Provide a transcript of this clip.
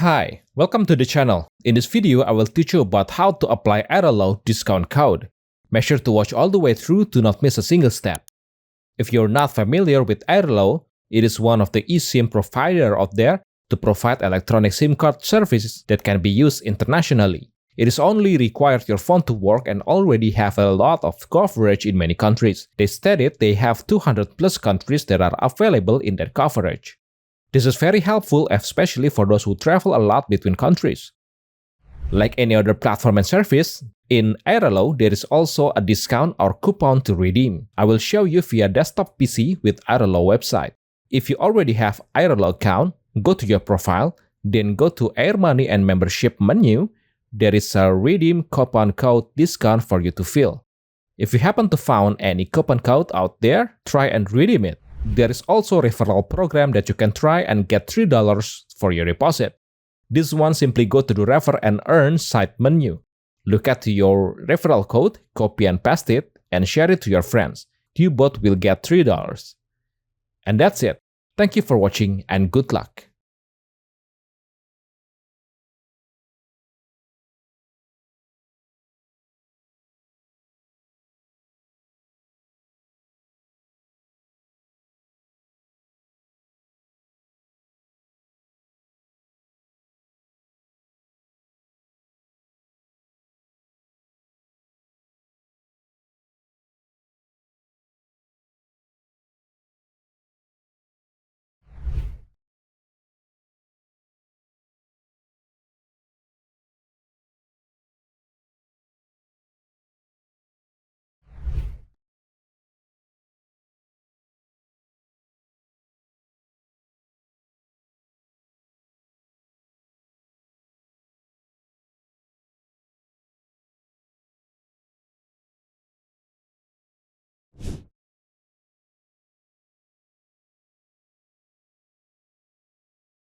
Hi, welcome to the channel. In this video, I will teach you about how to apply Airalo discount code. Make sure to watch all the way through to not miss a single step. If you're not familiar with Airalo, it is one of the eSIM provider out there to provide electronic SIM card services that can be used internationally. It is only required your phone to work and already have a lot of coverage in many countries. They stated they have 200 plus countries that are available in that coverage. This is very helpful, especially for those who travel a lot between countries. Like any other platform and service, in Airalo there is also a discount or coupon to redeem. I will show you via desktop PC with Airalo website. If you already have Airalo account, go to your profile, then go to Air Money and Membership menu. There is a redeem coupon code discount for you to fill. If you happen to find any coupon code out there, try and redeem it. There is also a referral program that you can try and get $3 for your deposit. This one, simply go to the Refer and Earn side menu. Look at your referral code, copy and paste it, and share it to your friends. You both will get $3. And that's it. Thank you for watching and good luck.